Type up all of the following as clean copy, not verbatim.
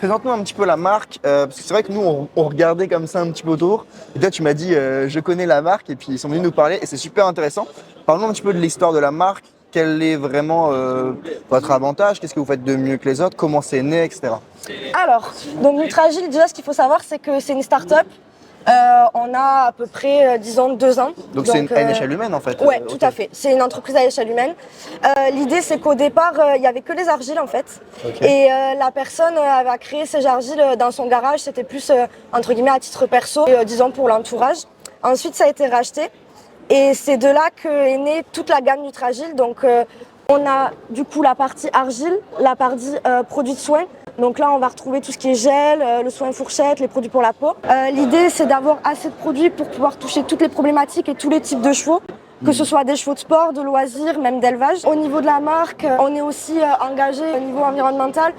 présente-nous un petit peu la marque, parce que c'est vrai que nous, on regardait comme ça un petit peu autour. Et toi, tu m'as dit, je connais la marque, et puis ils sont venus nous parler, et c'est super intéressant. Parlons un petit peu de l'histoire de la marque. Quel est vraiment votre avantage? Qu'est-ce que vous faites de mieux que les autres? Comment c'est né, etc. Alors, donc Nutragile, déjà, ce qu'il faut savoir, c'est que c'est une start-up. On a à peu près, disons, 2 ans. Donc c'est à une échelle humaine en fait. Oui, tout à fait. C'est une entreprise à échelle humaine. L'idée, c'est qu'au départ, il n'y avait que les argiles en fait. Et la personne avait créé ces argiles dans son garage. C'était plus, entre guillemets, à titre perso, disons, pour l'entourage. Ensuite, ça a été racheté. Et c'est de là qu'est née toute la gamme Nutragile. Donc, on a du coup la partie argile, la partie produits de soins. Donc là, on va retrouver tout ce qui est gel, le soin fourchette, les produits pour la peau. L'idée, c'est d'avoir assez de produits pour pouvoir toucher toutes les problématiques et tous les types de chevaux, que ce soit des chevaux de sport, de loisirs, même d'élevage. Au niveau de la marque, on est aussi engagé au niveau environnemental.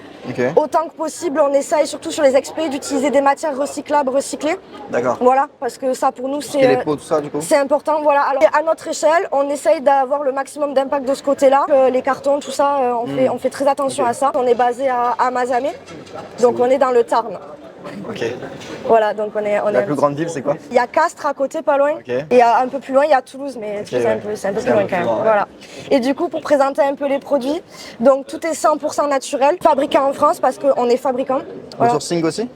Autant que possible, on essaye, surtout sur les expés, d'utiliser des matières recyclables, recyclées. D'accord. Voilà, parce que ça, pour nous, les pots, tout ça, du coup. c'est important. Voilà. Alors, à notre échelle, on essaye d'avoir le maximum d'impact de ce côté-là. Les cartons, tout ça, on fait très attention à ça. On est basé à Mazamet, donc on est dans le Tarn. Ok. Voilà, donc on est La plus grande ville, c'est quoi? Il y a Castres à côté, pas loin. Et un peu plus loin, il y a Toulouse, mais c'est un peu plus loin quand même. Voilà. Et du coup, pour présenter un peu les produits, donc tout est 100% naturel, fabriqué en France parce qu'on est fabricant. Votre sourcing aussi?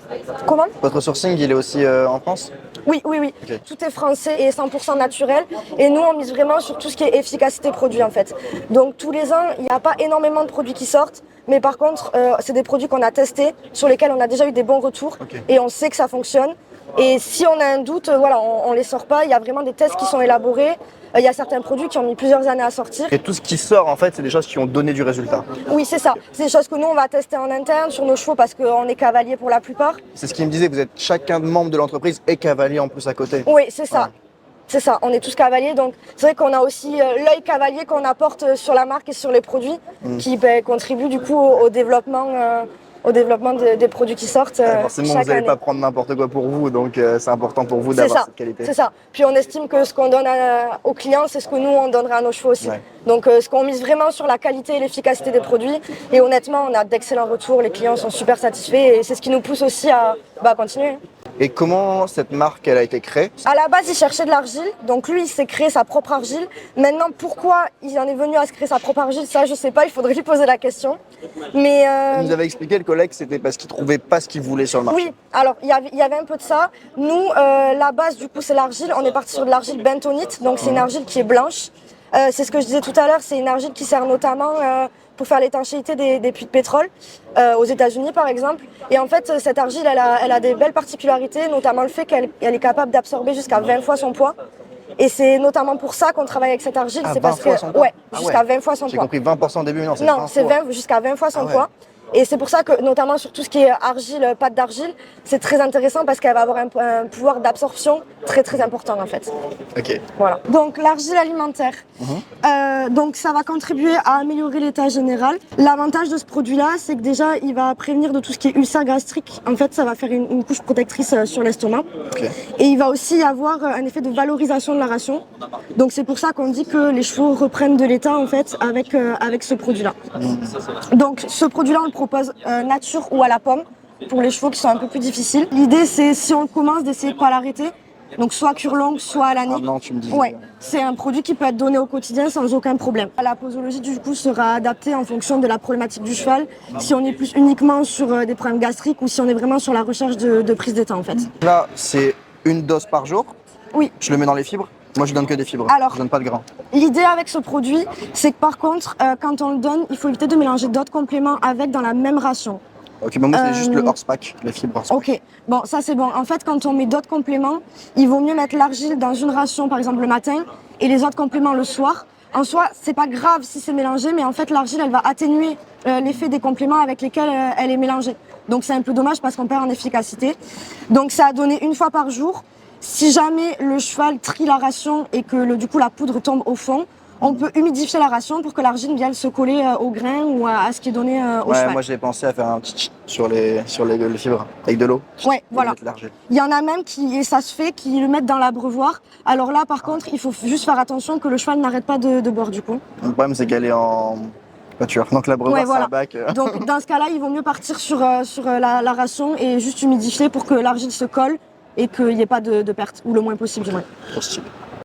Comment? Votre sourcing, il est aussi en France? Oui. Okay. Tout est français et 100% naturel. Et nous, on mise vraiment sur tout ce qui est efficacité produit en fait. Donc tous les ans, il n'y a pas énormément de produits qui sortent. Mais par contre, c'est des produits qu'on a testés, sur lesquels on a déjà eu des bons retours. Et on sait que ça fonctionne. Et si on a un doute, voilà, on les sort pas. Il y a vraiment des tests qui sont élaborés. Il y a certains produits qui ont mis plusieurs années à sortir. Et tout ce qui sort, en fait, c'est des choses qui ont donné du résultat. Oui, c'est ça. C'est des choses que nous, on va tester en interne sur nos chevaux parce qu'on est cavalier pour la plupart. C'est ce qu'il me disait, vous êtes chacun membre de l'entreprise et cavalier en plus à côté. Oui, c'est ça. Ouais. C'est ça, on est tous cavaliers, donc c'est vrai qu'on a aussi l'œil cavalier qu'on apporte sur la marque et sur les produits qui contribue du coup au développement des produits qui sortent. Forcément, vous n'allez pas prendre n'importe quoi pour vous, donc c'est important pour vous d'avoir cette qualité. C'est ça. Puis on estime que ce qu'on donne aux clients, c'est ce que nous, on donnerait à nos chevaux aussi. Ouais. Donc ce qu'on mise vraiment sur la qualité et l'efficacité des produits. Et honnêtement, on a d'excellents retours, les clients sont super satisfaits et c'est ce qui nous pousse aussi à continuer. Et comment cette marque elle a été créée? À la base, il cherchait de l'argile, donc lui, il s'est créé sa propre argile. Maintenant, pourquoi il en est venu à se créer sa propre argile, ça, je sais pas, il faudrait lui poser la question. Mais il nous avait expliqué, le collègue, c'était parce qu'il trouvait pas ce qu'il voulait sur le marché. Oui, alors il y avait un peu de ça. Nous, la base, du coup, c'est l'argile. On est parti sur de l'argile bentonite, donc c'est une argile qui est blanche. C'est ce que je disais tout à l'heure, c'est une argile qui sert notamment pour faire l'étanchéité des puits de pétrole aux États-Unis par exemple. Et en fait, cette argile, elle a des belles particularités, notamment le fait qu'elle est capable d'absorber jusqu'à 20 fois son poids. Et c'est notamment pour ça qu'on travaille avec cette argile. C'est parce que jusqu'à 20 fois son poids. J'ai compris 20% au début, non, c'est 20 jusqu'à 20 fois son poids. Et c'est pour ça que, notamment sur tout ce qui est argile, pâte d'argile, c'est très intéressant parce qu'elle va avoir un pouvoir d'absorption très très important en fait. Ok. Voilà. Donc l'argile alimentaire, donc ça va contribuer à améliorer l'état général. L'avantage de ce produit-là, c'est que déjà, il va prévenir de tout ce qui est ulcère gastrique. En fait, ça va faire une couche protectrice sur l'estomac. Et il va aussi y avoir un effet de valorisation de la ration. Donc c'est pour ça qu'on dit que les chevaux reprennent de l'état en fait avec ce produit-là. Donc ce produit-là, on le propose nature ou à la pomme pour les chevaux qui sont un peu plus difficiles. L'idée, c'est si on commence d'essayer de pas l'arrêter. Donc soit cure longue, soit à l'année. Ah non, tu me dis. Ouais, c'est un produit qui peut être donné au quotidien sans aucun problème. La posologie du coup sera adaptée en fonction de la problématique du cheval. Si on est plus uniquement sur des problèmes gastriques ou si on est vraiment sur la recherche de prise d'état en fait. Là, c'est une dose par jour. Oui. Je le mets dans les fibres. Moi, je donne que des fibres. Alors, je donne pas de gras. L'idée avec ce produit, c'est que par contre, quand on le donne, il faut éviter de mélanger d'autres compléments avec dans la même ration. Ok, mais moi c'est juste le horsepack, les fibres horsepack. Ok, bon ça c'est bon. En fait, quand on met d'autres compléments, il vaut mieux mettre l'argile dans une ration par exemple le matin et les autres compléments le soir. En soi, c'est pas grave si c'est mélangé, mais en fait l'argile elle va atténuer l'effet des compléments avec lesquels elle est mélangée. Donc c'est un peu dommage parce qu'on perd en efficacité. Donc ça a donné une fois par jour. Si jamais le cheval trie la ration et que du coup la poudre tombe au fond, on peut humidifier la ration pour que l'argile vienne se coller au grain ou à ce qui est donné au cheval. Moi j'ai pensé à faire un tch sur les fibres avec de l'eau. Ouais, voilà. Il y en a même et ça se fait, qui le mettent dans l'abreuvoir. Alors là, par contre, il faut juste faire attention que le cheval n'arrête pas de boire du coup. Le problème c'est qu'elle est en pâture. Donc l'abreuvoir, Ouais, voilà. c'est un bac. Donc dans ce cas-là, il vaut mieux partir sur l'aération et juste humidifier pour que l'argile se colle et qu'il n'y ait pas de perte, ou le moins possible du moins. Trop stylé.